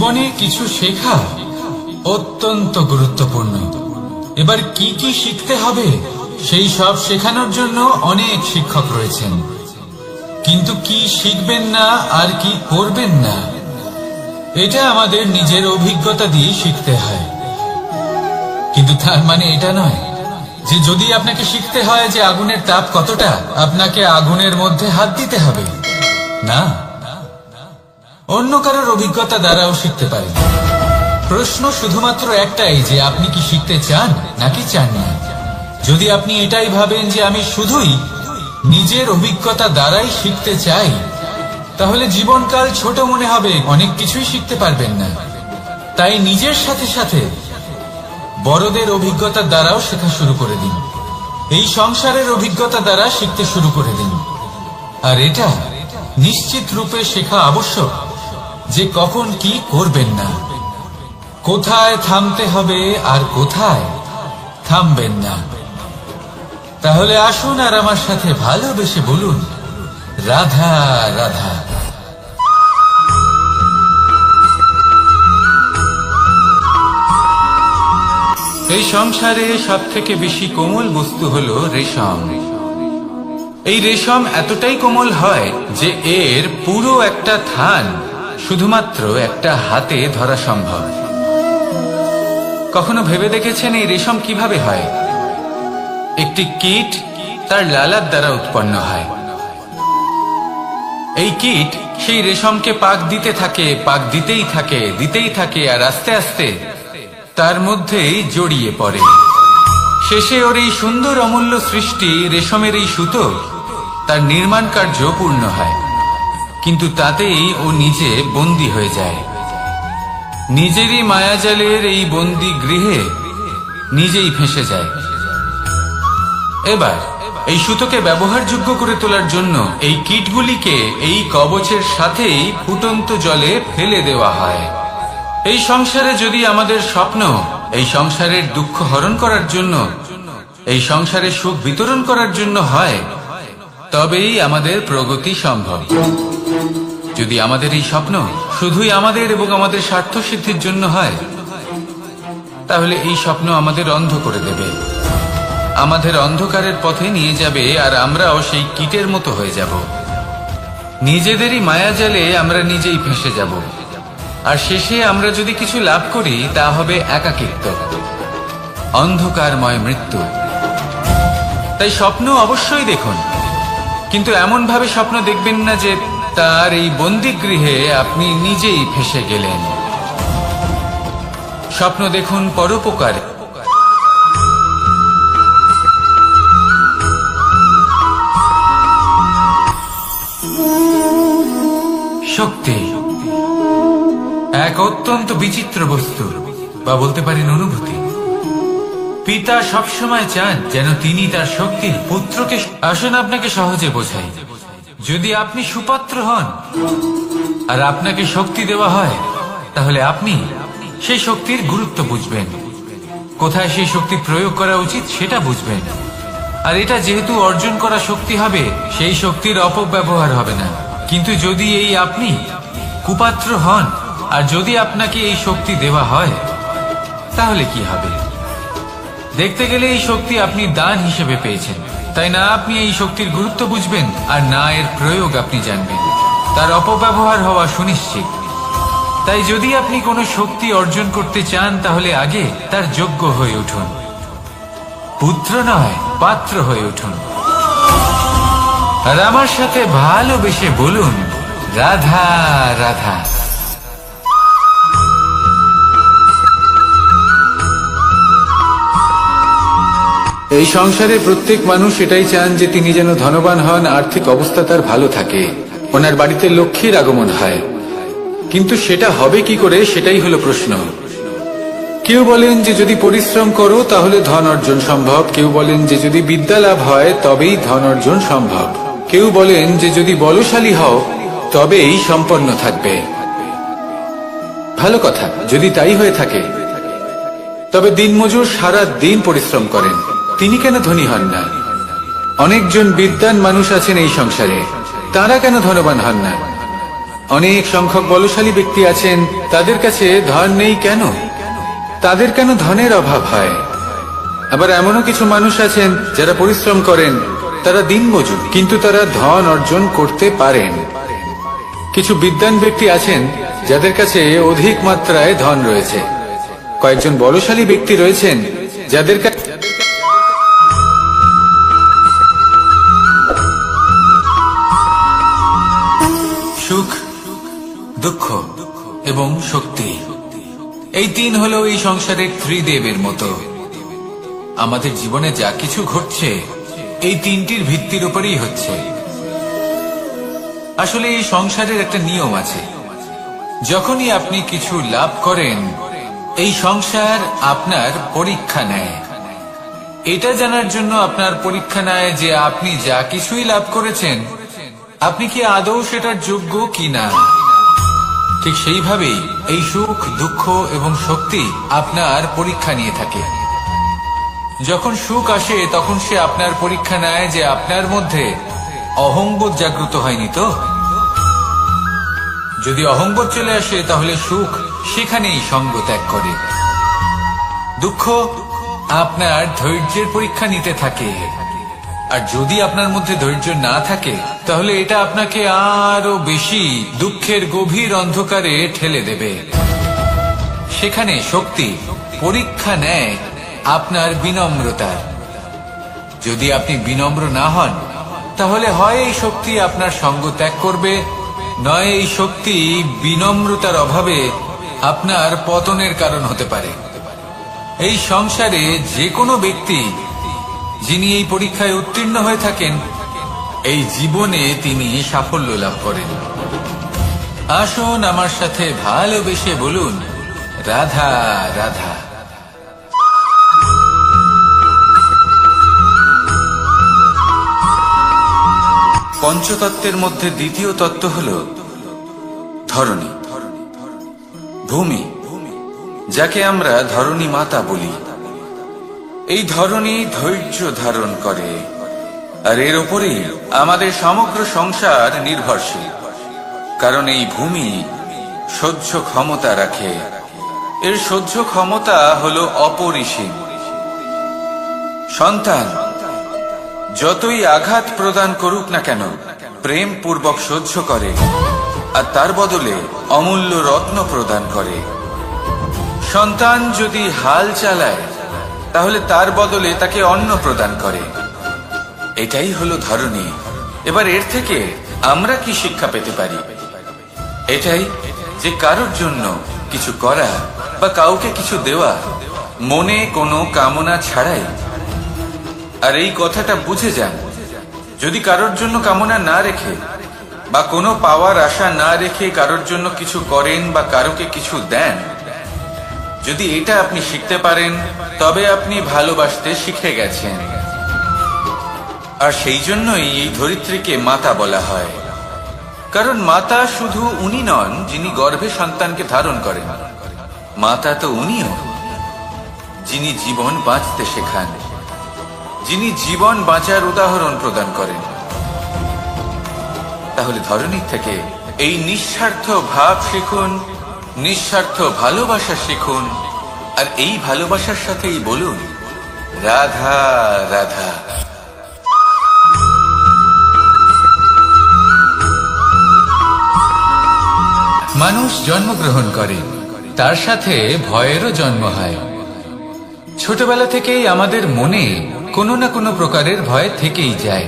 জীবনে কিছু শেখা অত্যন্ত গুরুত্বপূর্ণ। এবার কি কি শিখতে হবে সেই সব শেখানোর জন্য অনেক শিক্ষক রয়েছেন, কিন্তু কি শিখবেন না আর কি করবেন না এটা আমাদের নিজের অভিজ্ঞতা দিয়ে শিখতে হয়। কিন্তু তার মানে এটা নয় যে যদি আপনাকে শিখতে হয় যে আগুনের তাপ কতটা, আপনাকে আগুনের মধ্যে হাত দিতে হবে। না, অন্য কারোর অভিজ্ঞতা দ্বারাও শিখতে পারেন। প্রশ্ন শুধুমাত্র একটাই যে আপনি কি শিখতে চান নাকি চান না। যদি আপনি এটাই ভাবেন যে আমি শুধুই নিজের অভিজ্ঞতা দ্বারাই শিখতে চাই, তাহলে জীবনকাল ছোট মনে হবে, অনেক কিছুই শিখতে পারবেন না। তাই নিজের সাথে সাথে বড়দের অভিজ্ঞতা দ্বারাও শেখা শুরু করে দিন। এই সংসারের অভিজ্ঞতা দ্বারা শিখতে শুরু করে দিন। আর এটা নিশ্চিত রূপে শেখা আবশ্যক যে কখন কি করবেন না, কোথায় থামতে হবে আর কোথায় থামবেন না। তাহলে আসুন আর আমার সাথে ভালোবেসে বলুন, রাধা রাধা। এই সংসারে সব থেকে বেশি কোমল বস্তু হলো রেশম। এই রেশম এতটাই কোমল হয় যে এর পুরো একটা থান শুধুমাত্র একটা হাতে ধরা সম্ভব। কখনো ভেবে দেখেছেন এই রেশম কিভাবে হয়? একটি কীট তার লালার দ্বারা উৎপন্ন হয়। এই কীট সেই রেশমকে পাক দিতে থাকে, পাক দিতেই থাকে আর আস্তে আস্তে তার মধ্যেই জড়িয়ে পড়ে। শেষে ওর এই সুন্দর অমূল্য সৃষ্টি রেশমের এই সুতো তার নির্মাণ কার্য পূর্ণ হয়, কিন্তু তাতেই ও নিজে বন্দী হয়ে যায়। নিজেরই মায়াজালের এই বন্দী গৃহে নিজেই ফেঁসে যায়। এবার এই সুতোকে ব্যবহারযোগ্য করে তোলার জন্য এই কীটগুলিকে এই কবচের সাথেই ফুটন্ত জলে ফেলে দেওয়া হয়। এই সংসারে যদি আমাদের স্বপ্ন এই সংসারের দুঃখ হরণ করার জন্য, এই সংসারে সুখ বিতরণ করার জন্য হয়, তবেই আমাদের প্রগতি সম্ভব। যদি আমাদের এই স্বপ্ন শুধুই আমাদের এবং আমাদের স্বার্থ সিদ্ধির জন্য হয়, তাহলে এই স্বপ্ন আমাদের অন্ধ করে দেবে, আমাদের অন্ধকারের পথে নিয়ে যাবে, আর আমরাও সেই কীটের মতো হয়ে যাব। নিজেদেরই মায়াজালে আমরা নিজেই ফেঁসে যাব, আর শেষে আমরা যদি কিছু লাভ করি তা হবে একাকিত্ব, অন্ধকারময় মৃত্যু। তাই স্বপ্ন অবশ্যই দেখুন, কিন্তু এমন ভাবে স্বপ্ন দেখবেন না যে তার এই বন্দিগৃহে আপনি নিজেই ফেঁসে গেলেন। স্বপ্ন দেখুন পরোপকার। শক্তি এক অত্যন্ত বিচিত্র বস্তু, বা বলতে পারেন অনুভূতি। পিতা সবসময় চান যেন তিনি তার শক্তির পুত্রকে। আসুন আপনাকে সহজে বোঝাই। যদি আপনি সুপাত্র হন আর আপনাকে শক্তি দেওয়া হয়, তাহলে আপনি সেই শক্তির গুরুত্ব বুঝবেন, কোথায় সেই শক্তি প্রয়োগ করা উচিত সেটা বুঝবেন। আর এটা যেহেতু অর্জন করা শক্তি হবে, সেই শক্তির অপব্যবহার হবে না। কিন্তু যদি এই আপনি কুপাত্র হন আর যদি আপনাকে এই শক্তি দেওয়া হয়, তাহলে কি হবে? দেখতে গেলে এই শক্তি আপনি দান হিসেবে পেয়েছেন, তাই না আপনি এই শক্তির গুরুত্ব বুঝবেন আর না এর প্রয়োগ আপনি জানবেন। তার অপব্যবহার হওয়া সুনিশ্চিত। তাই যদি আপনি কোনো শক্তি অর্জন করতে চান, তাহলে আগে তার যোগ্য হয়ে উঠুন, পুত্র নয় পাত্র হয়ে উঠুন। আর আমার সাথে ভালোবেসে বলুন, রাধা রাধা। এই সংসারে প্রত্যেক মানুষ এটাই চান যে তিনি যেন ধনবান হন, আর্থিক অবস্থা তার ভালো থাকে, ওনার বাড়িতে লক্ষ্মীর আগমন হয়। কিন্তু সেটা হবে কি করে, সেটাই হলো প্রশ্ন। কেউ বলেন যে যদি পরিশ্রম করো তাহলে ধন অর্জন সম্ভব, কেউ বলেন যে যদি বিদ্যা লাভ হয় তবেই ধন অর্জন সম্ভব, কেউ বলেন যে যদি বলশালী হও তবেই সম্পন্ন থাকবে। ভালো কথা, যদি তাই হয়ে থাকে, তবে দিনমজুর সারা দিন পরিশ্রম করেন, তিনি কেন ধনী হন না? অনেকজন বিদ্বান মানুষ আছেন এই সংসারে, তারা কেন ধনবান হন না? অনেক সংখ্যক বলশালী ব্যক্তি আছেন, তাদের কাছে ধন নেই কেন? তাদের কেন ধনের অভাব হয়? আবার এমনও কিছু মানুষ আছেন যারা পরিশ্রম করেন, তারা দিনমজুর, কিন্তু তারা ধন অর্জন করতে পারেন। কিছু বিদ্বান ব্যক্তি আছেন যাদের কাছে অধিক মাত্রায় ধন রয়েছে। কয়েকজন বলশালী ব্যক্তি রয়েছেন যাদের কাছে সুখ, দুঃখ এবং শক্তি, এই তিন হলো এই সংসারের ত্রিদেবের মতো। আমাদের জীবনে যা কিছু ঘটছে এই তিনটির ভিত্তির উপরেই হচ্ছে। আসলে এই সংসারের একটা নিয়ম আছে, যখনই আপনি কিছু লাভ করেন এই সংসার আপনার পরীক্ষা নেয়। এটা জানার জন্য আপনার পরীক্ষা নেয় যে আপনি যা কিছুই লাভ করেছেন আপনি কি আদৌ সেটার যোগ্য কিনা। ঠিক সেইভাবেই এই সুখ, দুঃখ এবং শক্তি আপনার পরীক্ষা নিয়ে থাকে। যখন সুখ আসে তখন সে আপনার পরীক্ষা নেয় যে আপনার মধ্যে অহংবোধ জাগ্রত হয়নি তো। যদি অহংবোধ চলে আসে তাহলে সুখ সেখানেই সঙ্গ ত্যাগ করে। দুঃখ আপনার ধৈর্যের পরীক্ষা নিতে থাকে, আর যদি আপনার মধ্যে ধৈর্য না থাকে তাহলে এটা আপনাকে আরো বেশি দুঃখের গভীর অন্ধকারে ঠেলে দেবে। সেখানে শক্তি পরীক্ষা নেয় আপনার বিনম্রতার। যদি আপনি বিনম্র না হন তাহলে হয় এই শক্তি আপনার সঙ্গ ত্যাগ করবে, নয় এই শক্তি বিনম্রতার অভাবে আপনার পতনের কারণ হতে পারে। এই সংসারে যে কোনো ব্যক্তি যিনি এই পরীক্ষায় উত্তীর্ণ হয়ে থাকেন এই জীবনে তিনি সাফল্য লাভ করেন। আসুন আমার সাথে ভালোবেসে বলুন, রাধা রাধা। পঞ্চতত্ত্বের মধ্যে দ্বিতীয় তত্ত্ব হল ধরণী, ভূমি, যাকে আমরা ধরণী মাতা বলি। এই ধরণী ধৈর্য ধারণ করে, আর এর উপরেই আমাদের সমগ্র সংসার নির্ভরশীল। কারণ এই ভূমি সহ্য ক্ষমতা রাখে, এর সহ্য ক্ষমতা হলো অপরিসীম। সন্তান যতই আঘাত প্রদান করুক না কেন প্রেম পূর্বক সহ্য করে, আর তার বদলে অমূল্য রত্ন প্রদান করে। সন্তান যদি হাল চালায় তাহলে তার বদলে তাকে অন্ন প্রদান করে। এটাই হলো ধরণী। এবার এর থেকে আমরা কি শিক্ষা পেতে পারি? এটাই যে কারোর জন্য কিছু করা বা কাউকে কিছু দেওয়া মনে কোনো কামনা ছাড়াই। আর এই কথাটা বুঝে যান, যদি কারোর জন্য কামনা না রেখে বা কোনো পাওয়ার আশা না রেখে কারোর জন্য কিছু করেন বা কারোকে কিছু দেন, যদি এটা আপনি শিখতে পারেন তবে আপনি ভালোবাসতে শিখে গেছেন। আর সেই জন্যই এই ধরিত্রীকে মাতা বলা হয়। কারণ মাতা শুধু উনি নন যিনি গর্ভে সন্তানকে ধারণ করেন, মাতা তো উনিও যিনি জীবন বাঁচতে শেখান, যিনি জীবন বাঁচার উদাহরণ প্রদান করেন। তাহলে ধরণীর থেকে এই নিঃস্বার্থ ভাব শিখুন, নিঃস্বার্থ ভালোবাসা শিখুন, আর এই ভালোবাসার সাথেই বলুন, রাধা রাধা। মানুষ জন্মগ্রহণ করে, তার সাথে ভয়েরও জন্ম হয়। ছোটবেলা থেকেই আমাদের মনে কোনো না কোনো প্রকারের ভয় থেকেই যায়।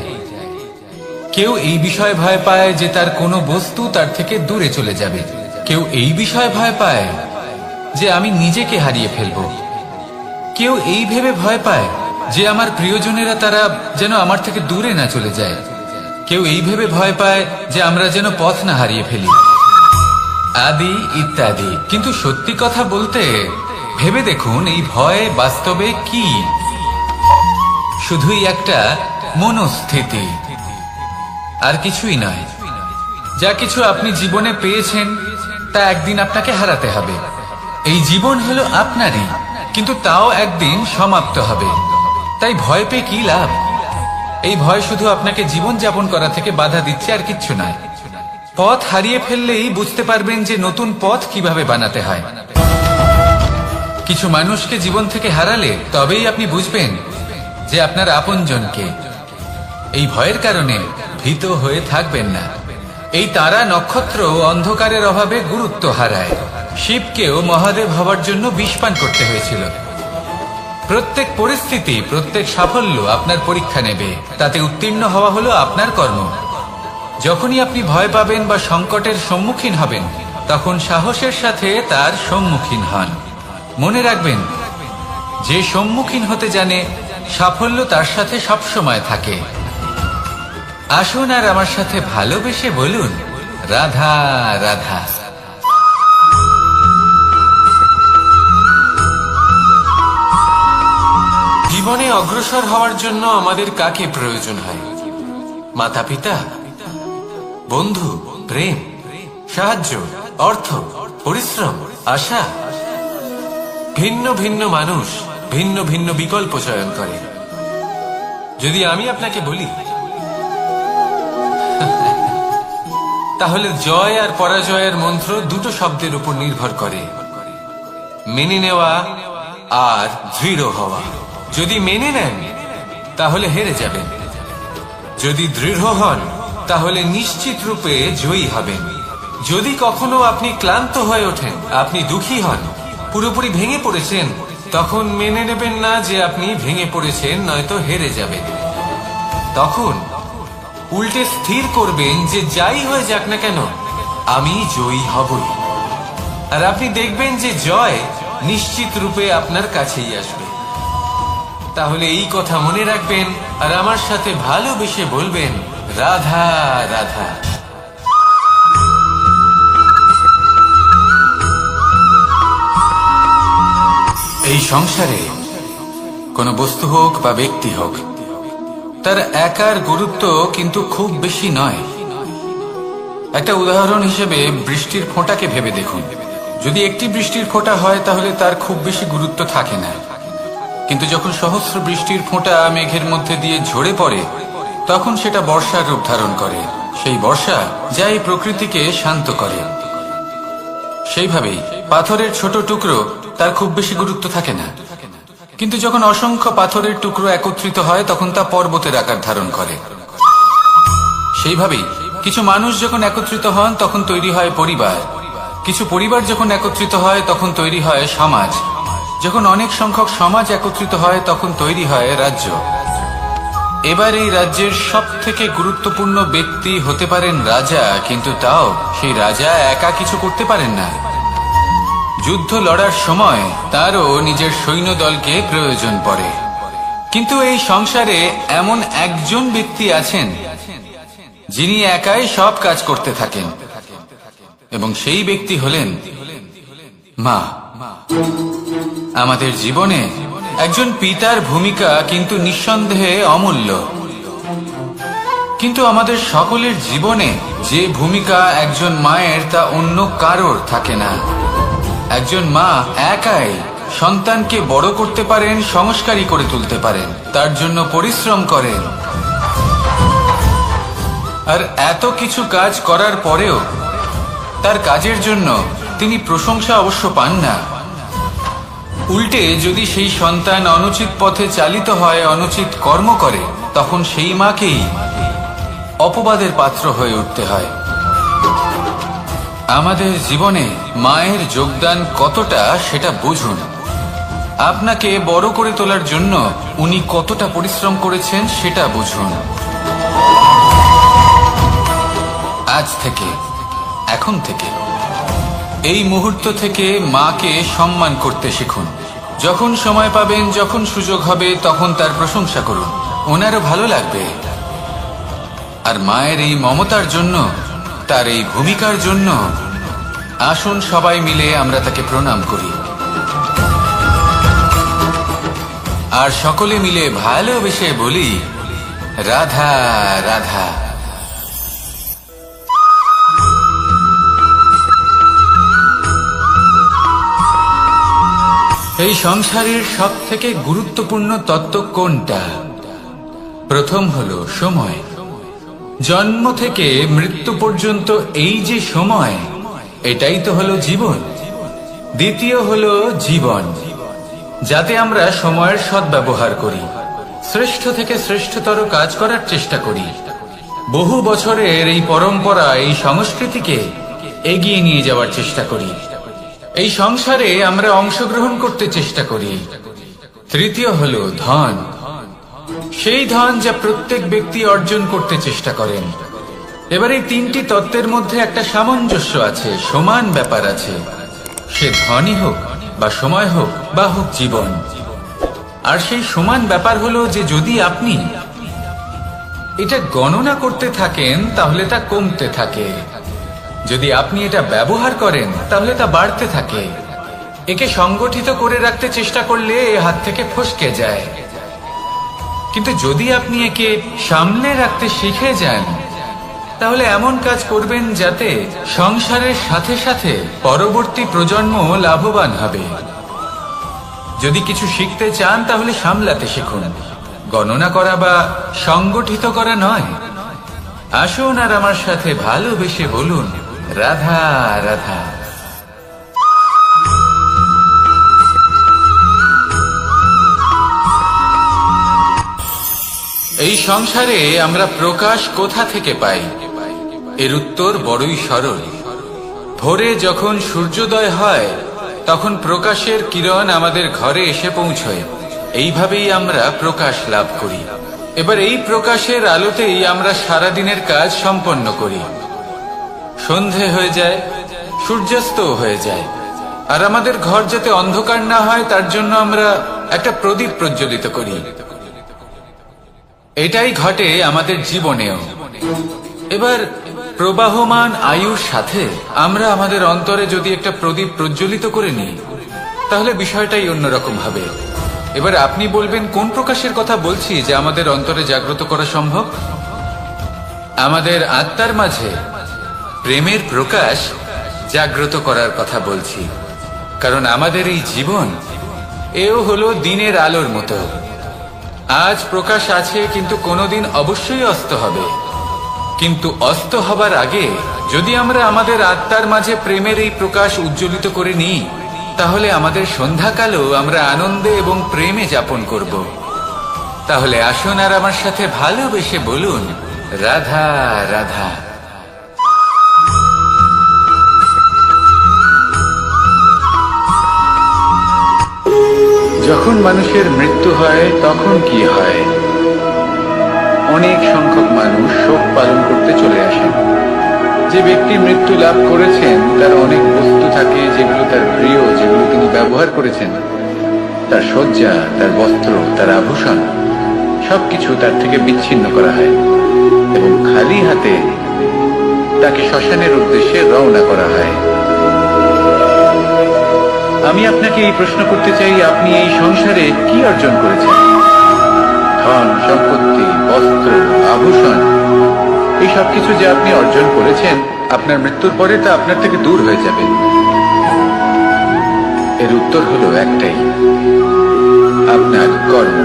কেউ এই বিষয়ে ভয় পায় যে তার কোনো বস্তু তার থেকে দূরে চলে যাবে, কেউ এই বিষয়ে ভয় পায় যে আমি নিজেকে হারিয়ে ফেলব, কেউ এই ভেবে ভয় পায় যে আমার প্রিয়জনেরা তারা যেন আমার থেকে দূরে না চলে যায়, কেউ এই ভেবে ভয় পায় যে আমরা যেন পথ না হারিয়ে ফেলি, আদি ইত্যাদি। কিন্তু সত্যি কথা বলতে ভেবে দেখুন এই ভয় বাস্তবে কি? শুধুই একটা মনস্থিতি, আর কিছুই নয়। যা কিছু আপনি জীবনে পেয়েছেন তা একদিন আপনাকে হারাতে হবে। এই জীবন হলো আপনারই, কিন্তু তাও একদিন সমাপ্ত হবে। তাই ভয় পেয়ে কি লাভ? এই ভয় শুধু আপনাকে জীবন যাপন করা থেকে বাধা দিচ্ছে, আর কিচ্ছু নয়। পথ হারিয়ে ফেললেই বুঝতে পারবেন যে নতুন পথ কিভাবে বানাতে হয়। কিছু মানুষকে জীবন থেকে হারালে তবেই আপনি বুঝবেন যে আপনার আপনজনকে। এই ভয়ের কারণে ভীত হয়ে থাকবেন না। এই তারা নক্ষত্র অন্ধকারের অভাবে গুরুত্ব হারায়। শিবকেও মহাদেব হওয়ার জন্য বিষপান করতে হয়েছিল। প্রত্যেক পরিস্থিতি, প্রত্যেক সাফল্য আপনার পরীক্ষা নেবে, তাতে উত্তীর্ণ হওয়া হলো আপনার কর্ম। যখনই আপনি ভয় পাবেন বা সংকটের সম্মুখীন হবেন, তখন সাহসের সাথে তার সম্মুখীন হন। মনে রাখবেন, যে সম্মুখীন হতে জানে সাফল্য তার সাথে সবসময় থাকে। আসুন আর আমার সাথে ভালোবেসে বলুন, রাধা রাধা। জীবনে অগ্রসর হওয়ার জন্য আমাদের কাকে প্রয়োজন হয়? মাতা পিতা, বন্ধু, প্রেম, সাহায্য, অর্থ, পরিশ্রম, আশা। ভিন্ন ভিন্ন মানুষ ভিন্ন ভিন্ন বিকল্প চয়ন করে। যদি আমি আপনাকে বলি, তাহলে জয় আর পরাজয়ের মন্ত্র দুটো শব্দের উপর নির্ভর করে, মেনে নেওয়া আর দৃঢ় হওয়া। যদি মেনে নেন তাহলে হেরে যাবেন, যদি দৃঢ় হন তাহলে নিশ্চিত রূপে জয়ী হবেন। যদি কখনো আপনি ক্লান্ত হয়ে ওঠেন, আপনি দুঃখী হন, পুরোপুরি ভেঙে পড়েছেন, তখন মেনে নেবেন না যে আপনি ভেঙে পড়েছেন, নয়তো হেরে যাবেন। তখন উল্টে স্থির করবেন যে যাই হয়ে যাক না কেন, আমি জয়ী হবই। আর আপনি দেখবেন যে জয় নিশ্চিত রূপে আপনার কাছেই আসবে। তাহলে এই কথা মনে রাখবেন আর আমার সাথে ভালোবেসে বলবেন, রাধা রাধা। এই সংসারে কোনো বস্তু হোক বা ব্যক্তি হোক, তার একার গুরুত্ব কিন্তু খুব বেশি নয়। একটা উদাহরণ হিসেবে বৃষ্টির ফোঁটাকে ভেবে দেখুন। যদি একটি বৃষ্টির ফোঁটা হয় তাহলে তার খুব বেশি গুরুত্ব থাকে না, কিন্তু যখন সহস্র বৃষ্টির ফোঁটা মেঘের মধ্যে দিয়ে ঝরে পড়ে, তখন সেটা বর্ষার রূপ ধারণ করে। সেই বর্ষা যা এই প্রকৃতিকে শান্ত করে। সেইভাবেই পাথরের ছোট টুকরো, তার খুব বেশি গুরুত্ব থাকে না, কিন্তু যখন অসংখ্য পাথরের টুকরো একত্রিত হয় তখন তা পর্বতের আকার ধারণ করে। সেইভাবেই কিছু মানুষ যখন একত্রিত হন তখন তৈরি হয় পরিবার, কিছু পরিবার যখন একত্রিত হয় তখন তৈরি হয় সমাজ, যখন অনেক সংখ্যক সমাজ একত্রিত হয় তখন তৈরি হয় রাজ্য। এবার এই রাজ্যের সব থেকে গুরুত্বপূর্ণ ব্যক্তি হতে পারেন রাজা, কিন্তু তাও সেই রাজা একা কিছু করতে পারেন না। যুদ্ধ লড়ার সময় তারও নিজের সৈন্যদলকে প্রয়োজন পড়ে। কিন্তু এই সংসারে এমন একজন ব্যক্তি আছেন যিনি একাই সব কাজ করতে থাকেন, এবং সেই ব্যক্তি হলেন মা। আমাদের জীবনে একজন পিতার ভূমিকা কিন্তু নিঃসন্দেহে অমূল্য, কিন্তু আমাদের সকলের জীবনে যে ভূমিকা একজন মায়ের তা অন্য কারোর থাকে না। একজন মা একাই সন্তানকে বড় করতে পারেন, সংস্কারী করে তুলতে পারেন, তার জন্য পরিশ্রম করেন। আর এত কিছু কাজ করার পরেও তার কাজের জন্য তিনি প্রশংসা অবশ্য পান না। উল্টে যদি সেই সন্তান অনুচিত পথে চালিত হয়, অনুচিত কর্ম করে, তখন সেই মাকেই অপবাদের পাত্র হয়ে উঠতে হয়। আমাদের জীবনে মায়ের যোগদান কতটা সেটা বুঝুন। আপনাকে বড় করে তোলার জন্য উনি কতটা পরিশ্রম করেছেন সেটা বুঝুন। আজ থেকে, এখন থেকে, এই মুহূর্ত থেকে মাকে সম্মান করতে শিখুন। যখন সময় পাবেন, যখন সুযোগ হবে, তখন তার প্রশংসা করুন, ওনারও ভালো লাগবে। আর মায়ের এই মমতার জন্য, তার এই ভূমিকার জন্য আসুন সবাই মিলে আমরা তাকে প্রণাম করি, আর সকলে মিলে ভালোবেসে বলি, রাধা রাধা। এই সংসারের সব থেকে গুরুত্বপূর্ণ তত্ত্ব কোনটা? প্রথম হলো সময়। জন্ম থেকে মৃত্যু পর্যন্ত এই যে সময়, এটাই তো হলো জীবন। দ্বিতীয় হলো জীবন, যাতে আমরা সময়ের সদ্ব্যবহার করি, শ্রেষ্ঠ থেকে শ্রেষ্ঠতর কাজ করার চেষ্টা করি। বহু বছরের এই পরম্পরা, এই সংস্কৃতিকে এগিয়ে নিয়ে যাওয়ার চেষ্টা করি। এই সংসারে আমরা অংশগ্রহণ করতে চেষ্টা করি। তৃতীয় হলো ধন, সেই ধন যা প্রত্যেক ব্যক্তি অর্জন করতে চেষ্টা করেন। এবার এই তিনটি তত্ত্বের মধ্যে একটা সামঞ্জস্য আছে, সমান ব্যাপার আছে, সে ধনই হোক বা সময় হোক বা হোক জীবন। আর সেই সমান ব্যাপার হলো যে যদি আপনি এটা গণনা করতে থাকেন তাহলে তা কমতে থাকে, যদি আপনি এটা ব্যবহার করেন তাহলে তা বাড়তে থাকে। একে সংগঠিত করে রাখতে চেষ্টা করলে এ হাত থেকে ফসকে যায়, কিন্তু যদি আপনি একে সামলে রাখতে শিখে যান তাহলে এমন কাজ করবেন যাতে সংসারের সাথে সাথে পরবর্তী প্রজন্ম লাভবান হবে। যদি কিছু শিখতে চান তাহলে সামলাতে শিখুন, গণনা করা বা সংগঠিত করা নয়। আসুন আর আমার সাথে ভালোবেসে বলুন, রাধা রাধা। এই সংসারে আমরা প্রকাশ কোথা থেকে পাই? এর উত্তর বড়ই সরল। ভোরে যখন সূর্যোদয় হয় তখন প্রকাশের কিরণ আমাদের ঘরে এসে পৌঁছয়। এইভাবেই আমরা প্রকাশ লাভ করি। এবার এই প্রকাশের আলোতেই আমরা সারাদিনের কাজ সম্পন্ন করি। সন্ধে হয়ে যায়, সূর্যাস্ত হয়ে যায়, আর আমাদের ঘর যাতে অন্ধকার না হয় তার জন্য আমরা একটা প্রদীপ প্রজ্বলিত করি। এটাই ঘটে আমাদের জীবনেও। এবার প্রবাহমান আয়ুর সাথে আমরা আমাদের অন্তরে যদি একটা প্রদীপ প্রজ্বলিত করে নিই তাহলে বিষয়টাই অন্যরকম হবে। এবার আপনি বলবেন কোন প্রকাশের কথা বলছি যা আমাদের অন্তরে জাগ্রত করা সম্ভব? আমাদের আত্মার মাঝে প্রেমের প্রকাশ জাগ্রত করার কথা বলছি। কারণ আমাদের এই জীবন এও হলো দিনের আলোর মতো। আজ প্রকাশ আছে, কিন্তু কোনোদিন অবশ্যই অস্ত হবে। কিন্তু অস্ত হবার আগে যদি আমরা আমাদের আত্মার মাঝে প্রেমের এই প্রকাশ উজ্জ্বলিত করে নিই তাহলে আমাদের সন্ধ্যাকালও আমরা আনন্দে এবং প্রেমে যাপন করব। তাহলে আসুন আর আমার সাথে ভালোবেসে বলুন, রাধা রাধা। যখন মানুষের মৃত্যু হয় তখন কি হয়? অনেক সংখ্যক মানুষ শোক পালন করতে চলে আসেন। যে ব্যক্তি মৃত্যু লাভ করেছেন তার অনেক বস্তু থাকে যেগুলো তার প্রিয়, যেগুলো তিনি ব্যবহার করেছেন। তার শয্যা, তার বস্ত্র, তার আভূষণ সবকিছু তার থেকে বিচ্ছিন্ন করা হয় এবং খালি হাতে তাকে শ্মশানের উদ্দেশ্যে রওনা করা হয়। আমি আপনাকে এই প্রশ্ন করতে চাই, আপনি এই সংসারে কি অর্জন করেছেন? ধন, সম্পত্তি, বস্ত্র, আভূষণ, এই সবকিছু যে আপনি অর্জন করেছেন আপনার মৃত্যুর পরে তা আপনার থেকে দূর হয়ে যাবে। এর উত্তর হলো একটাই, আপনার কর্ম।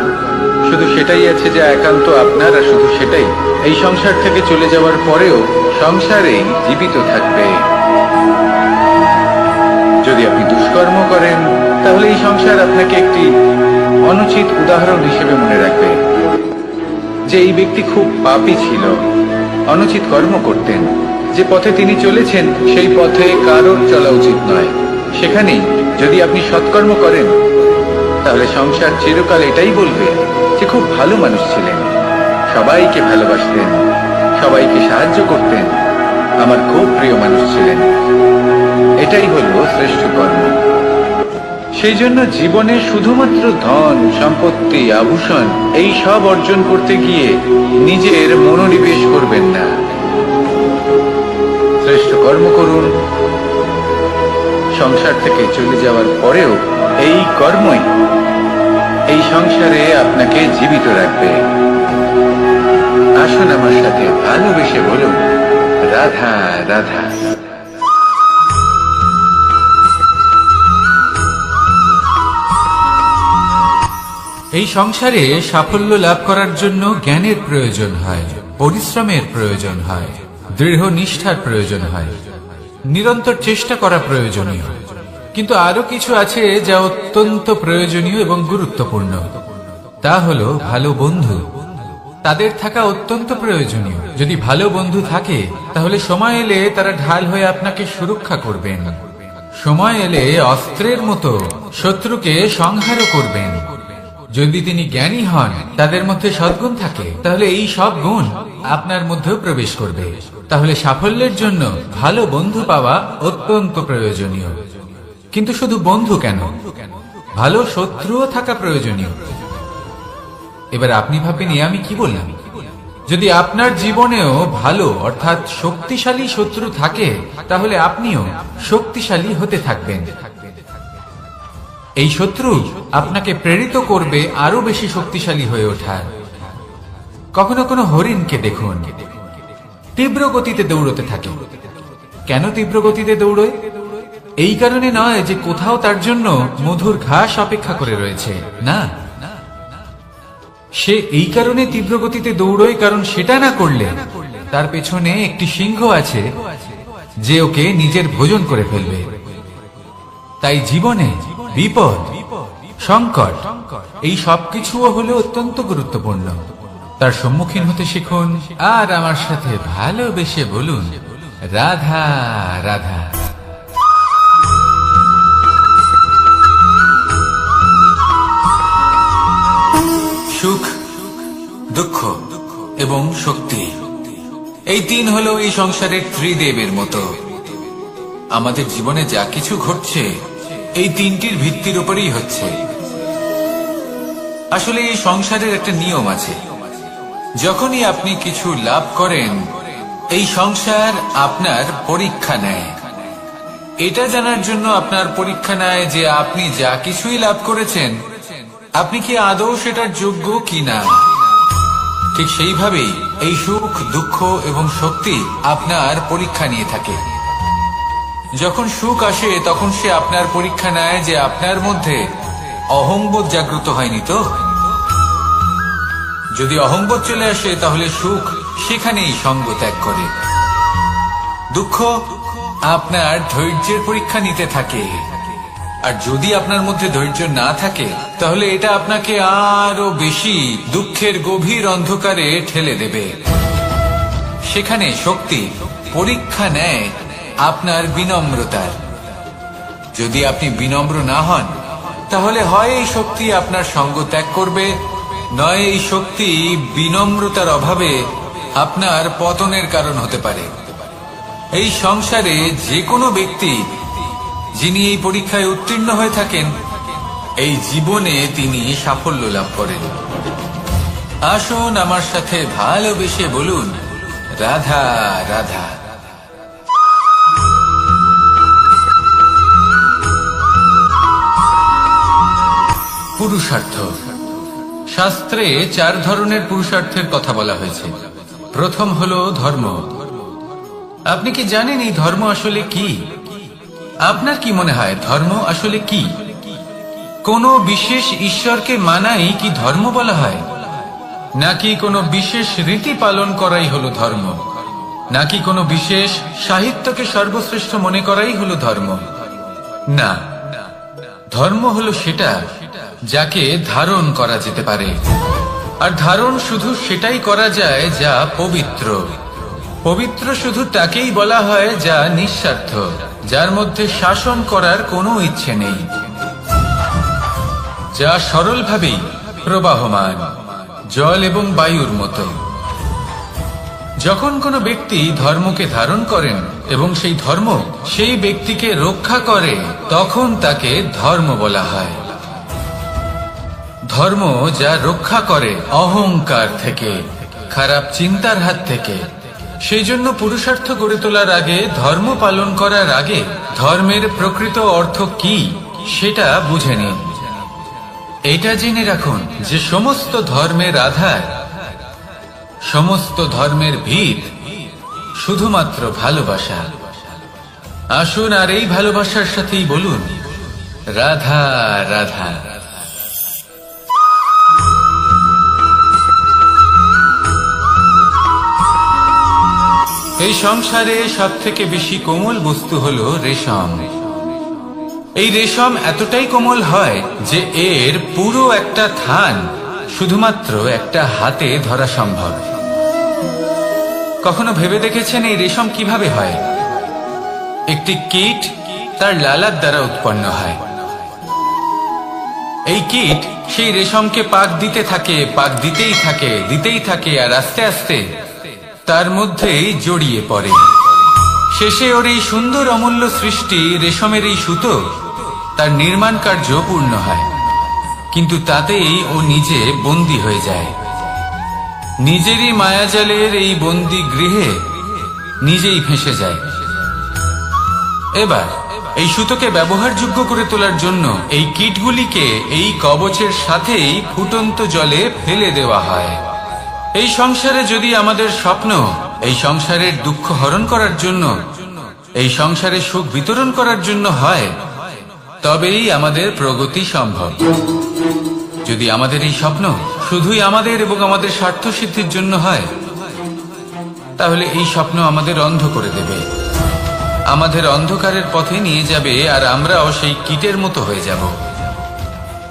শুধু সেটাই আছে যা একান্ত আপনার, আর শুধু সেটাই এই সংসার থেকে চলে যাওয়ার পরেও সংসারেই জীবিত থাকবে। যদি আপনি দুষ্কর্ম করেন তাহলে এই সংসার আপনাকে একটি অনুচিত উদাহরণ হিসেবে মনে রাখবে যে এই ব্যক্তি খুব পাপী ছিল, অনুচিত কর্ম করতেন। যে পথে তিনি চলেছেন সেই পথে কারোর চলা উচিত নয়। সেখানেই যদি আপনি সৎকর্ম করেন তাহলে সংসার চিরকাল এটাই বলবে যে খুব ভালো মানুষ ছিলেন, সবাইকে ভালোবাসতেন, সবাইকে সাহায্য করতেন, আমার খুব প্রিয় মানুষ ছিলেন। এটাই হলো শ্রেষ্ঠ কর্ম। সেই জন্য জীবনে শুধুমাত্র ধন, সম্পত্তি, আভূষণ এই সব অর্জন করতে গিয়ে নিজের মনোনিবেশ করবেন না। শ্রেষ্ঠ কর্ম করুন। সংসার থেকে চলে যাওয়ার পরেও এই কর্মই এই সংসারে আপনাকে জীবিত রাখবে। আসুন আমার সাথে ভালোবেসে বলুন, রাধা রাধা। এই সংসারে সাফল্য লাভ করার জন্য জ্ঞানের প্রয়োজন হয়। পরিশ্রমের প্রয়োজন হয়, দৃঢ় নিষ্ঠার প্রয়োজন হয়, নিরন্তর চেষ্টা করা প্রয়োজনীয়। কিন্তু আরো কিছু আছে যা অত্যন্ত প্রয়োজনীয় এবং গুরুত্বপূর্ণ। তা হলো ভালো বন্ধু। তাদের থাকা অত্যন্ত প্রয়োজনীয়। যদি ভালো বন্ধু থাকে তাহলে সময় এলে তারা ঢাল হয়ে আপনাকে সুরক্ষা করবেন। সময় এলে অস্ত্রের মতো শত্রুকে সংহারও করবেন। যদি তিনি জ্ঞানী হন, তাদের মধ্যে সদ্গুণ থাকে, তাহলে এই সব গুণ আপনার মধ্যেও প্রবেশ করবে। তাহলে সাফল্যের জন্য ভালো বন্ধু পাওয়া অত্যন্ত প্রয়োজনীয়। কিন্তু শুধু বন্ধু কেন, ভালো শত্রুও থাকা প্রয়োজনীয়। এবার আপনি ভাববেন, আমি কি বললাম? যদি আপনার জীবনেও ভালো অর্থাৎ শক্তিশালী শত্রু থাকে, তাহলে আপনিও শক্তিশালী হতে থাকবেন। এই শত্রু আপনাকে প্রেরিত করবে আরো বেশি শক্তিশালী হয়ে ওঠার। কখনো কোনো হরিণকে দেখুন, তীব্র গতিতে দৌড়তে থাকে। কেন তীব্র গতিতে দৌড়য়? এই কারণে নয় যে কোথাও তার জন্য মধুর ঘাস অপেক্ষা করে রয়েছে, না। সে এই কারণে তীব্র গতিতে দৌড়য় কারণ সেটা না করলে তার পেছনে একটি সিংহ আছে যে ওকে নিজের ভোজন করে ফেলবে। তাই জীবনে বিপদ, সংকট, এই সবকিছুও হলো অত্যন্ত গুরুত্বপূর্ণ। তার সম্মুখীন হতে শিখুন আর আমার সাথে ভালোবেসে বলুন, রাধা রাধা। সুখ, দুঃখ এবং শক্তি, এই তিন হলো এই সংসারের ত্রিদেবের মতো। আমাদের জীবনে যা কিছু ঘটছে এই তিনটির ভিত্তির উপরেই হচ্ছে। আসলে এই সংসারের একটা নিয়ম আছে। যখনই আপনি কিছু লাভ করেন, এই সংসার আপনার পরীক্ষা নেয়। এটা জানার জন্য আপনার পরীক্ষা নেয় যে আপনি যা কিছুই লাভ করেছেন, আপনি কি আদৌ সেটার যোগ্য কিনা। ঠিক সেইভাবেই এই সুখ, দুঃখ এবং শক্তি আপনার পরীক্ষা নিয়ে থাকে। যখন সুখ আসে তখন সে আপনার পরীক্ষা নেয় যে আপনার মধ্যে অহংবোধ জাগ্রত হয়নি তো। যদি অহংবোধ চলে আসে তাহলে সুখ সেখানেই সঙ্গ ত্যাগ করে। দুঃখ আপনার ধৈর্যের পরীক্ষা নিতে থাকে, আর যদি আপনার মধ্যে ধৈর্য না থাকে তাহলে এটা আপনাকে আরো বেশি দুঃখের গভীর অন্ধকারে ঠেলে দেবে। সেখানে শক্তি পরীক্ষা নেয় আপনার বিনম্রতার। যদি আপনি বিনম্র না হন তাহলে হয় এই শক্তি আপনার সঙ্গ ত্যাগ করবে, নয় এই শক্তি বিনম্রতার অভাবে আপনার পতনের কারণ হতে পারে। এই সংসারে যে কোনো ব্যক্তি যিনি এই পরীক্ষায় উত্তীর্ণ হয়ে থাকেন, এই জীবনে তিনি সাফল্য লাভ করেন। আসুন আমার সাথে ভালোবেসে বলুন, রাধা রাধা। পুরুষার্থ। শাস্ত্রে 4 ধরনের পুরুষার্থের কথা বলা হয়েছে। প্রথম হলো ধর্ম। আপনি কি জানেন এই ধর্ম আসলে কি? আপনার কি মনে হয় ধর্ম আসলে কি? কোনো বিশেষ ঈশ্বরকে মানাই কি ধর্ম বলা হয়? নাকি কোনো বিশেষ রীতি পালন করাই হলো ধর্ম? নাকি কোনো বিশেষ সাহিত্যকে সর্বশ্রেষ্ঠ মনে করাই হলো ধর্ম? না, ধর্ম হলো সেটা যাকে ধারণ করা যেতে পারে। আর ধারণ শুধু সেটাই করা যায় যা পবিত্র। পবিত্র শুধু তাকেই বলা হয় যা নিঃস্বার্থ, যার মধ্যে শাসন করার কোনো ইচ্ছে নেই, যা সরলভাবেই প্রবাহমান, জল এবং বায়ুর মতো। যখন কোনো ব্যক্তি ধর্মকে ধারণ করেন এবং সেই ধর্ম সেই ব্যক্তিকে রক্ষা করে, তখন তাকে ধর্ম বলা হয়। ধর্ম যা রক্ষা করে অহংকার থেকে, খারাপ চিন্তার হাত থেকে। সেই জন্য পুরুষার্থ গড়ে তোলার আগে, ধর্ম পালন করার আগে ধর্মের প্রকৃত অর্থ কি সেটা বুঝে নিন। এটা জেনে রাখুন যে সমস্ত ধর্মের আধার, সমস্ত ধর্মের ভিত শুধুমাত্র ভালোবাসা। আসুন আর এই ভালোবাসার সাথেই বলুন, রাধা রাধা। এই সংসারে সব থেকে বেশি কোমল বস্তু হলো রেশম। এই রেশম এতটাই কোমল হয় যে এর পুরো একটা থান শুধুমাত্র একটা হাতে ধরা সম্ভব। কখনো ভেবে দেখেছেন এই রেশম কিভাবে হয়? একটি কীট তার লালার দ্বারা উৎপন্ন হয়। এই কীট সেই রেশমকে পাক দিতে থাকে, পাক দিতেই থাকে, আর আস্তে আস্তে তার মধ্যেই জড়িয়ে পড়ে। শেষে ওর এই সুন্দর অমূল্য সৃষ্টি রেশমের এই সুতো তার নির্মাণ কার্য পূর্ণ হয়, কিন্তু তাতেই ও নিজে বন্দী হয়ে যায়। নিজেরই মায়াজালের এই বন্দী গৃহে নিজেই ফেঁসে যায়। এবার এই সুতোকে ব্যবহারযোগ্য করে তোলার জন্য এই কীটগুলিকে এই কবচের সাথেই ফুটন্ত জলে ফেলে দেওয়া হয়। এই সংসারে যদি আমাদের স্বপ্ন এই সংসারের দুঃখ হরণ করার জন্য, এই সংসারে সুখ বিতরণ করার জন্য হয়, তবেই আমাদের প্রগতি সম্ভব। যদি আমাদের এই স্বপ্ন শুধুই আমাদের এবং আমাদের স্বার্থ সিদ্ধির জন্য হয়, তাহলে এই স্বপ্ন আমাদের অন্ধ করে দেবে, আমাদের অন্ধকারের পথে নিয়ে যাবে, আর আমরাও সেই কীটের মতো হয়ে যাব।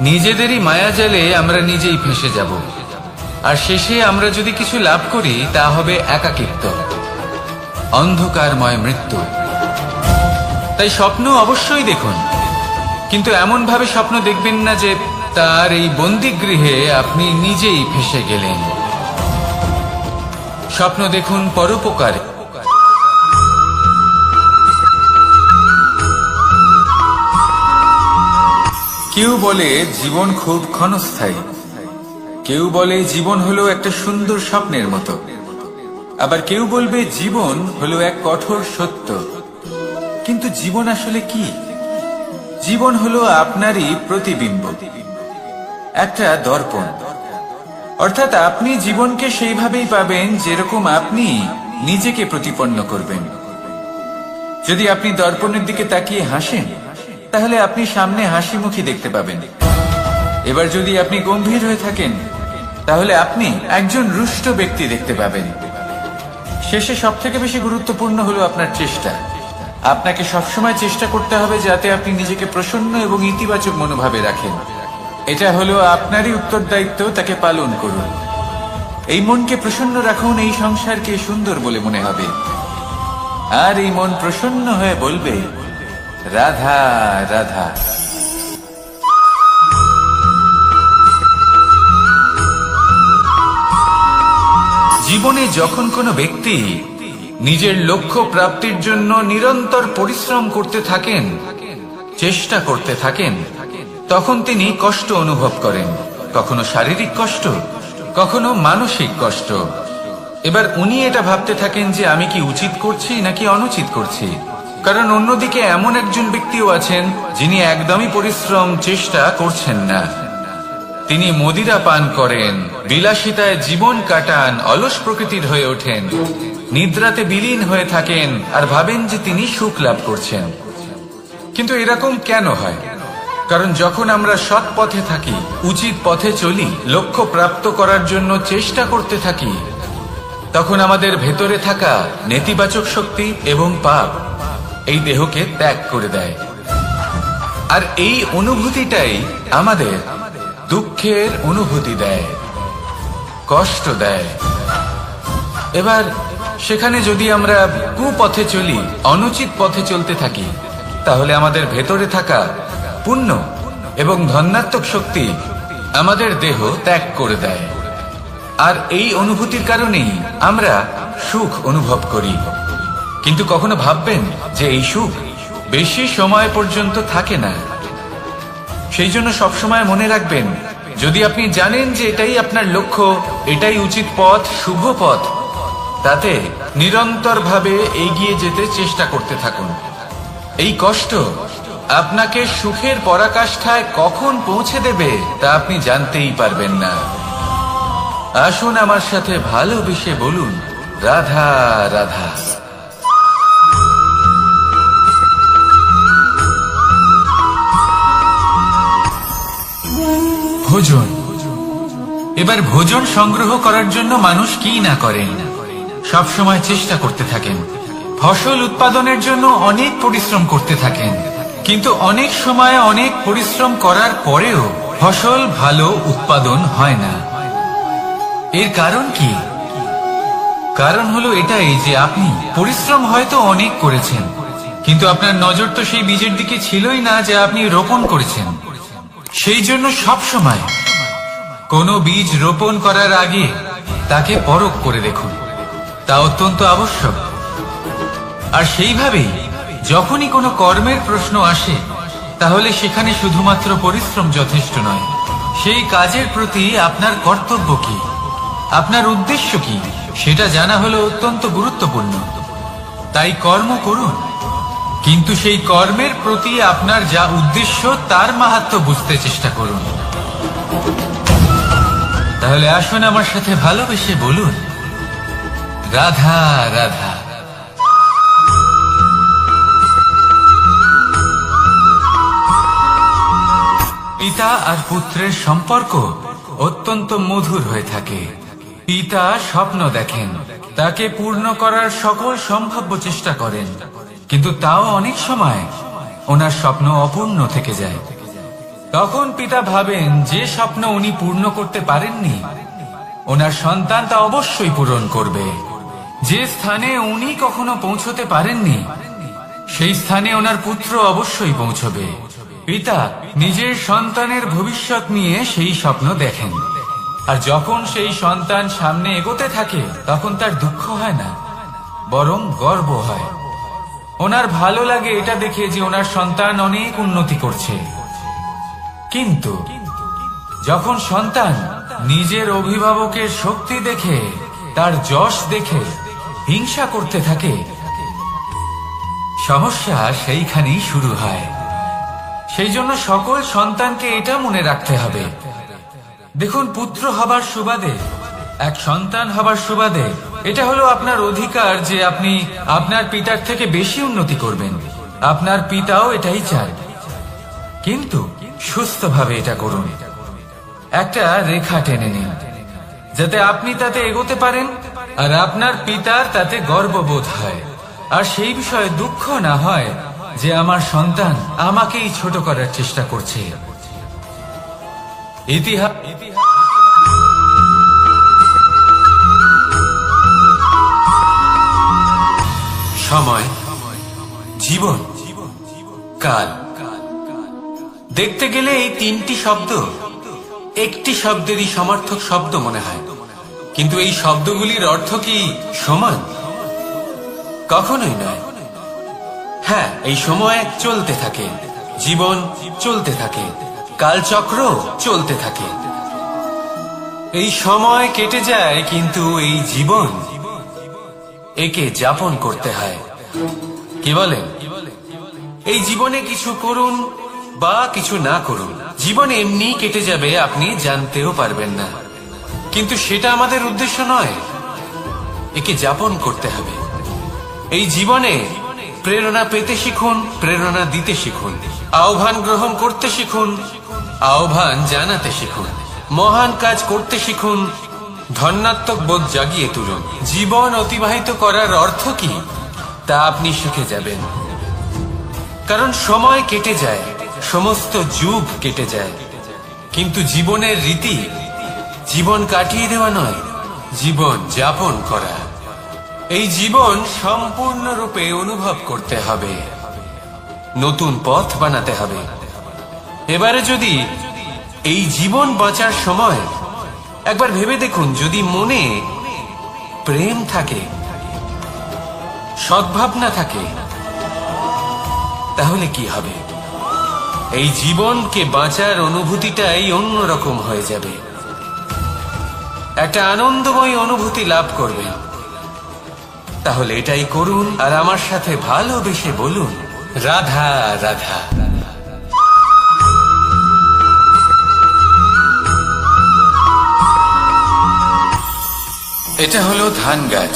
নিজেদেরই মায়াজালে আমরা নিজেই ফেঁসে যাব, আর শেষে আমরা যদি কিছু লাভ করি তা হবে একাকিত্ব, অন্ধকারময় মৃত্যু। তাই স্বপ্ন অবশ্যই দেখুন, কিন্তু এমন ভাবে স্বপ্ন দেখবেন না যে তার এই বন্দিগৃহে আপনি নিজেই ফেঁসে গেলেন। স্বপ্ন দেখুন পরোপকারে। কেউ বলে জীবন খুব ক্ষণস্থায়ী, কেউ বলে জীবন হলো একটা সুন্দর স্বপ্নের মতো, আবার কেউ বলবে জীবন হলো এক কঠোর সত্য। কিন্তু জীবন আসলে কি? জীবন হলো আপনারই প্রতিবিম্ব, একটা দর্পণ। অর্থাৎ আপনি জীবনকে সেইভাবেই পাবেন যেরকম আপনি নিজেকে প্রতিপন্ন করবেন। যদি আপনি দর্পণের দিকে তাকিয়ে হাসেন, তাহলে আপনি সামনে হাসি মুখী দেখতে পাবেন। এবার যদি আপনি গম্ভীর হয়ে থাকেন, তাহলে আপনি একজন রুষ্ট ব্যক্তি দেখতে পাবেন। শেষে সবথেকে বেশি গুরুত্বপূর্ণ হলো আপনার চেষ্টা। আপনাকে সবসময় চেষ্টা করতে হবে যাতে আপনি নিজেকে প্রসন্ন এবং ইতিবাচক মনোভাবে রাখেন। এটা হলো আপনারই উত্তরদায়িত্ব, তাকে পালন করুন। এই মনকে প্রসন্ন রাখুন, এই সংসারকে সুন্দর বলে মনে হবে, আর এই মন প্রসন্ন হয়ে বলবে রাধা রাধা। জীবনে যখন কোনো ব্যক্তি নিজের লক্ষ্য প্রাপ্তির জন্য নিরন্তর পরিশ্রম করতে থাকেন, চেষ্টা করতে থাকেন, তখন তিনি কষ্ট অনুভব করেন, কখনো শারীরিক কষ্ট, কখনো মানসিক কষ্ট। এবার উনি এটা ভাবতে থাকেন যে আমি কি উচিত করছি নাকি অনুচিত করছি, কারণ অন্যদিকে এমন একজন ব্যক্তিও আছেন যিনি একদমই পরিশ্রম চেষ্টা করছেন না। তিনি মদিরা পান করেন, বিলাসিতায় জীবন কাটান, অলস প্রকৃতির হয়ে ওঠেন, নিদ্রাতে বিলীন হয়ে থাকেন, আর ভাবেন যে তিনি সুখ লাভ করছেন। কিন্তু এরকম কেন হয়? কারণ যখন আমরা সৎ পথে থাকি, উচিত পথে চলি, লক্ষ্য প্রাপ্ত করার জন্য চেষ্টা করতে থাকি, তখন আমাদের ভেতরে থাকা নেতিবাচক শক্তি এবং পাপ এই দেহকে ত্যাগ করে দেয়। আর এই অনুভূতিটাই আমাদের দুঃখের অনুভূতি দেয়, কষ্ট দেয়। এবার সেখানে যদি আমরা কুপথে চলি, অনুচিত পথে চলতে থাকি, তাহলে আমাদের ভেতরে থাকা পুণ্য এবং ধনাত্মক শক্তি আমাদের দেহ ত্যাগ করে দেয়। আর এই অনুভূতির কারণেই আমরা সুখ অনুভব করি। কিন্তু কখনো ভাববেন যে এই সুখ বেশি সময় পর্যন্ত থাকে না। সেই জন্য সবসময় মনে রাখবেন, যদি আপনি জানেন যে এটাই আপনার লক্ষ্য, এটাই উচিত পথ, শুভ পথ, তাতে নিরন্তরভাবে এগিয়ে যেতে চেষ্টা করতে থাকুন। এই কষ্ট আপনাকে সুখের পরাকাষ্ঠায় কখন পৌঁছে দেবে তা আপনি জানতেই পারবেন না। আসুন আমার সাথে ভালোবেসে বলুন রাধা রাধা। ভোজন। এবার ভোজন সংগ্রহ করার জন্য মানুষ কি না করেন। সবসময় চেষ্টা করতে থাকেন, ফসল উৎপাদনের জন্য অনেক পরিশ্রম করতে থাকেন, কিন্তু অনেক সময় অনেক পরিশ্রম করার পরেও ফসল ভালো উৎপাদন হয় না। এর কারণ কি? কারণ হলো এটাই যে আপনি পরিশ্রম হয়তো অনেক করেছেন, কিন্তু আপনার নজর তো সেই বীজের দিকে ছিলই না যা আপনি রোপণ করেছেন। সেই জন্য সব সময় কোনো বীজ রোপণ করার আগে তাকে পরখ করে দেখুন, তা অত্যন্ত আবশ্যক। আর সেইভাবেই যখনই কোনো কর্মের প্রশ্ন আসে, তাহলে সেখানে শুধুমাত্র পরিশ্রম যথেষ্ট নয়, সেই কাজের প্রতি আপনার কর্তব্য কি, আপনার উদ্দেশ্য কি, সেটা জানা হলো অত্যন্ত গুরুত্বপূর্ণ। তাই কর্ম করুন, কিন্তু সেই কর্মের প্রতি আপনার যা উদ্দেশ্য তার মাহাত্ম্য বুঝতে চেষ্টা করুন। তাহলে আসুন আমার সাথে ভালোবেসে বলুন, রাধা রাধা। পিতা আর পুত্রের সম্পর্ক অত্যন্ত মধুর হয়ে থাকে। পিতা স্বপ্ন দেখেন, তাকে পূর্ণ করার সকল সম্ভাব্য চেষ্টা করেন, কিন্তু তাও অনেক সময় ওনার স্বপ্ন অপূর্ণ থেকে যায়। তখন পিতা ভাবেন যে স্বপ্ন উনি পূর্ণ করতে পারেননি, ওনার সন্তান তা অবশ্যই পূরণ করবে। যে স্থানে উনি কখনো পৌঁছতে পারেননি, সেই স্থানে ওনার পুত্র অবশ্যই পৌঁছবে। পিতা নিজের সন্তানের ভবিষ্যৎ নিয়ে সেই স্বপ্ন দেখেন, আর যখন সেই সন্তান সামনে এগোতে থাকে তখন তার দুঃখ হয় না, বরং গর্ব হয়। ওনার ভালো লাগে এটা দেখে যে ওনার সন্তান অনেক উন্নতি করছে। কিন্তু যখন সন্তান নিজের অভিভাবকের শক্তি দেখে, তার যশ দেখে হিংসা করতে থাকে, সমস্যা সেইখানেই শুরু হয়। সেই জন্য সকল সন্তানকে এটা মনে রাখতে হবে, দেখুন, পুত্র হবার সুবাদে, এক সন্তান হবার সুবাদে এটা হলো আপনার অধিকার যে আপনি আপনার পিতার থেকে বেশি উন্নতি করবেন। আপনার পিতাও এটাই চান, কিন্তু সুস্থভাবে এটা করুন। একটা রেখা টেনে নিন, যাতে আপনি তাতে এগোতে পারেন আর আপনার পিতার তাতে গর্ববোধ হয়, আর সেই বিষয়ে দুঃখ না হয় যে আমার সন্তান আমাকেই ছোট করার চেষ্টা করছে। ইতিহাস সময়, জীবন, কাল। দেখতে গেলে এই তিনটি শব্দ একটি শব্দেরই সমার্থক শব্দ মনে হয়, কিন্তু এই শব্দগুলির অর্থ কি সমান? কখনোই নয়। হ্যাঁ, এই সময় চলতে থাকে, জীবন চলতে থাকে, কালচক্র চলতে থাকে। এই সময় কেটে যায়, কিন্তু এই জীবন একে যাপন করতে হয়। কি বলেন? এই জীবনে কিছু করুন বা কিছু না করুন, জীবন এমনি কেটে যাবে, আপনি জানতেও পারবেন না। কিন্তু সেটা আমাদের উদ্দেশ্য নয়, একে যাপন করতে হবে। এই জীবনে প্রেরণা পেতে শিখুন, প্রেরণা দিতে শিখুন, আহ্বান গ্রহণ করতে শিখুন, আহ্বান জানাতে শিখুন, মহান কাজ করতে শিখুন, ধন্যাত্মক বোধ জাগিয়ে তুলুন। জীবন অতিবাহিত করার অর্থ কি তা আপনি শিখে যাবেন, কারণ সময় কেটে যায়, সমস্ত যুগ কেটে যায়, কিন্তু জীবনের রীতি জীবন কাটিয়ে দেওয়া নয়, জীবন যাপন করা। এই জীবন সম্পূর্ণরূপে অনুভব করতে হবে, নতুন পথ বানাতে হবে। এবারে যদি এই জীবন বাঁচার সময় একবার ভেবে দেখুন, যদি মনে প্রেম থাকে, সদ্ভাবনা থাকে, তাহলে কি হবে? এই জীবনকে বাঁচার অনুভূতিটাই অন্যরকম হয়ে যাবে, একটা আনন্দময় অনুভূতি লাভ করবেন। তাহলে এটাই করুন, আর আমার সাথে ভালোবেসে বলুন, রাধা রাধা। এটা হলো ধান গাছ,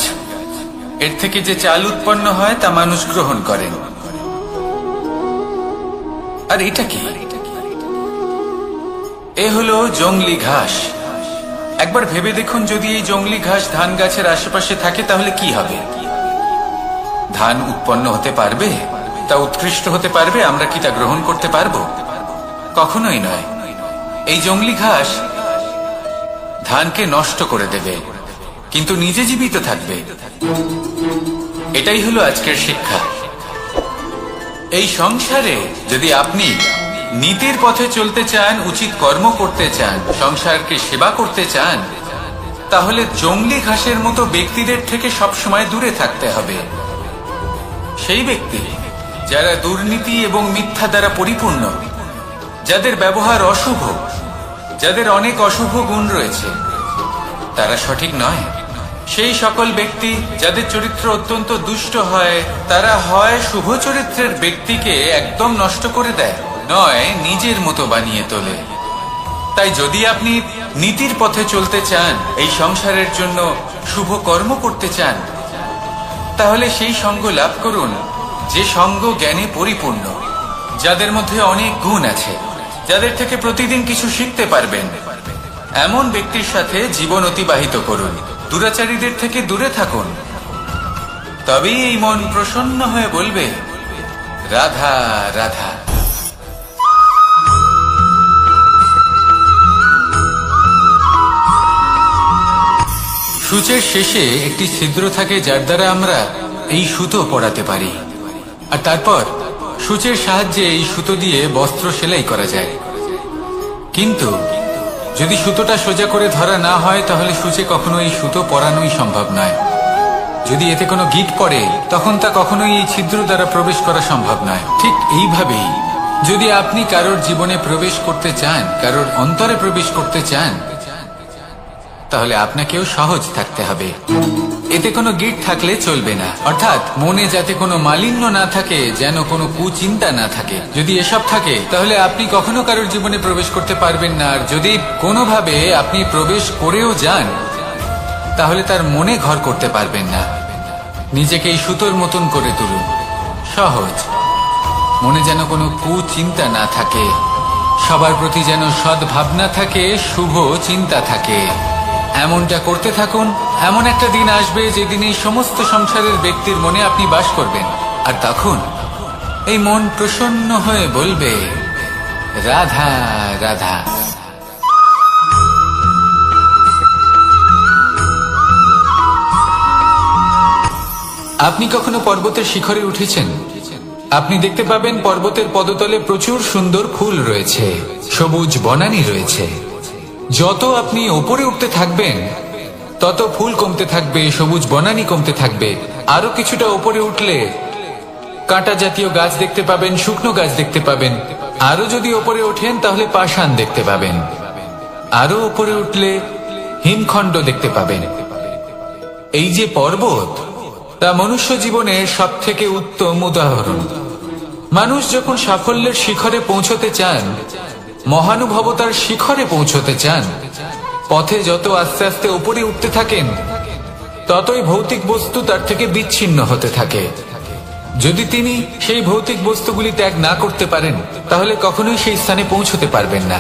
এর থেকে যে চাল উৎপন্ন হয় তা মানুষ গ্রহণ করেন। আর এটা কি? এ হলো জংলি ঘাস, একবার ভেবে দেখুন, যদি এই জংলি ঘাস ধান গাছের আশেপাশে থাকে তাহলে কি হবে? ধান উৎপন্ন হতে পারবে? তা উৎকৃষ্ট হতে পারবে? আমরা কি তা গ্রহণ করতে পারবো? কখনোই নয়। এই জংলি ঘাস ধানকে নষ্ট করে দেবে, কিন্তু নিজে জীবিত থাকবে। এটাই হলো আজকের শিক্ষা। এই সংসারে যদি আপনি নীতির পথে চলতে চান, উচিত কর্ম করতে চান, সংসারকে সেবা করতে চান, তাহলে জংলি ঘাসের মতো ব্যক্তিদের থেকে সবসময় দূরে থাকতে হবে। সেই ব্যক্তি যারা দুর্নীতি এবং মিথ্যা দ্বারা পরিপূর্ণ, যাদের ব্যবহার অশুভ, যাদের অনেক অশুভ গুণ রয়েছে, তারা সঠিক নয়। সেই সকল ব্যক্তি যাদের চরিত্র অত্যন্ত দুষ্ট হয়, তারা হয় শুভ চরিত্রের ব্যক্তিকে একদম নষ্ট করে দেয়, নয় নিজের মতো বানিয়ে তোলে। তাই যদি আপনি নীতির পথে চলতে চান, এই সংসারের জন্য শুভ কর্ম করতে চান, তাহলে সেই সঙ্গ লাভ করুন যে সঙ্গ জ্ঞানে পরিপূর্ণ, যাদের মধ্যে অনেক গুণ আছে, যাদের থেকে প্রতিদিন কিছু শিখতে পারবেন। এমন ব্যক্তির সাথে জীবন অতিবাহিত করুন, দুরাচারীদের থেকে দূরে থাকুন। তবেই এই মন প্রসন্ন হয়ে বলবে, রাধা রাধা। সূচের শেষে একটি ছিদ্র থাকে, যার দ্বারা আমরা এই সুতো পরাতে পারি, আর তারপর সূচের সাহায্যে এই সুতো দিয়ে বস্ত্র সেলাই করা যায়। কিন্তু যদি সুতোটা সোজা করে ধরা না হয়, তাহলে সূচে কখনো এই সুতো পরানোই সম্ভব নয়। যদি এতে কোনো গিঁট পড়ে, তখন তা কখনোই এই ছিদ্র দ্বারা প্রবেশ করা সম্ভব নয়। ঠিক এইভাবেই যদি আপনি কারোর জীবনে প্রবেশ করতে চান, কারোর অন্তরে প্রবেশ করতে চান, তাহলে আপনাকেও সহজ থাকতে হবে। এতে কোনো গিঁট থাকলে চলবে না, অর্থাৎ মনে যাতে কোনো মালিন্য না থাকে, যেন কোনো কুচিন্তা না থাকে। যদি এসব থাকে, তাহলে আপনি কখনো কারোর জীবনে প্রবেশ করতে পারবেন না। আর যদি কোনোভাবে আপনি প্রবেশ করেও যান, তাহলে তার মনে ঘর করতে পারবেন না। নিজেকে এই সুতোর মতন করে তুলুন, সহজ। মনে যেন কোনো কুচিন্তা না থাকে, সবার প্রতি যেন সদ্ভাবনা থাকে, শুভ চিন্তা থাকে। এমনটা করতে থাকুন। এমন একটা দিন আসবে যেদিন এই সমস্ত সংসারের ব্যক্তির মনে আপনি বাস করবেন, আর তখন এই মন প্রসন্ন হয়ে বলবে, রাধা রাধা। আপনি কখনো পর্বতের শিখরে উঠেছেন? আপনি দেখতে পাবেন পর্বতের পদতলে প্রচুর সুন্দর ফুল রয়েছে, সবুজ বনানী রয়েছে। যত আপনি ওপরে উঠতে থাকবেন, তত ফুল কমতে থাকবে, সবুজ বনানী কমতে থাকবে। আরো কিছুটা ওপরে উঠলে কাঁটা জাতীয় গাছ দেখতে পাবেন, শুকনো গাছ দেখতে পাবেন। আরো যদি ওপরে ওঠেন, তাহলে পাষাণ দেখতে পাবেন। আরো ওপরে উঠলে হিমখণ্ড দেখতে পাবেন। এই যে পর্বত, তা মনুষ্য জীবনের সব থেকে উত্তম উদাহরণ। মানুষ যখন সাফল্যের শিখরে পৌঁছতে চান, মহানুভবতার শিখরে পৌঁছতে চান, পথে যত আস্তে আস্তে উপরে উঠতে থাকেন, ততই ভৌতিক বস্তু তার থেকে বিচ্ছিন্ন হতে থাকে। যদি তিনি সেই ভৌতিক বস্তুগুলি ত্যাগ না করতে পারেন, তাহলে কখনোই সেই স্থানে পৌঁছতে পারবেন না।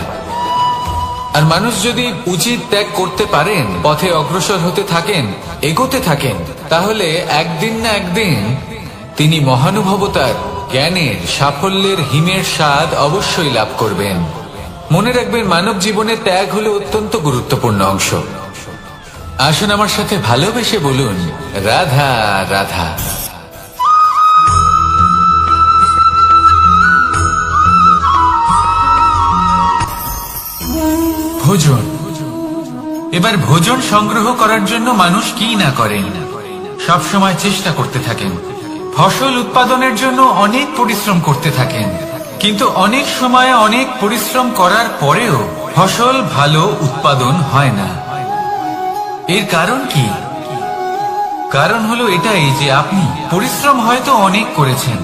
আর মানুষ যদি উচিত ত্যাগ করতে পারেন, পথে অগ্রসর হতে থাকেন, এগোতে থাকেন, তাহলে একদিন না একদিন তিনি মহানুভবতার জ্ঞানের সাফল্যের হিমের স্বাদ অবশ্যই লাভ করবেন। মনে রাখবেন, মানব জীবনে ত্যাগ হলো অত্যন্ত গুরুত্বপূর্ণ অংশ। আসুন আমার সাথে ভালোবেসে বলুন, রাধা রাধা। ভোজন। এবার ভোজন সংগ্রহ করার জন্য মানুষ কি না করেন, সব সময় চেষ্টা করতে থাকেন। ফসল উৎপাদনের জন্য অনেক পরিশ্রম করতে থাকেন, কিন্তু অনেক সময় অনেক পরিশ্রম করার পরেও ফসল ভালো উৎপাদন হয় না। এর কারণ কি? কারণ হলো এটাই যে আপনি পরিশ্রম হয়তো অনেক করেছেন,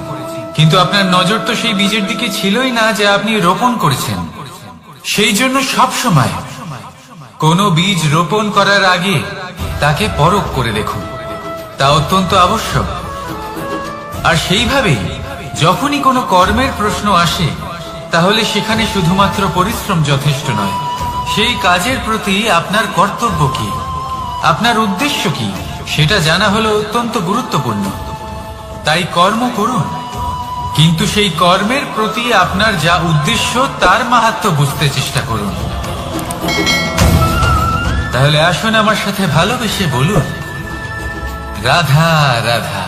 কিন্তু আপনার নজর তো সেই বীজের দিকে ছিলই না যা আপনি রোপণ করেছেন। সেই জন্য সব সময় কোনো বীজ রোপণ করার আগে তাকে পরখ করে দেখুন, তা অত্যন্ত আবশ্যক। আর সেইভাবেই যখনই কোনো কর্মের প্রশ্ন আসে, তাহলে সেখানে শুধুমাত্র পরিশ্রম যথেষ্ট নয়, সেই কাজের প্রতি আপনার কর্তব্য কি, আপনার উদ্দেশ্য কি, সেটা জানা হলো অত্যন্ত গুরুত্বপূর্ণ। তাই কর্ম করুন, কিন্তু সেই কর্মের প্রতি আপনার যা উদ্দেশ্য তার মাহাত্ম্য বুঝতে চেষ্টা করুন। তাহলে আসুন আমার সাথে ভালোবেসে বলুন, রাধা রাধা।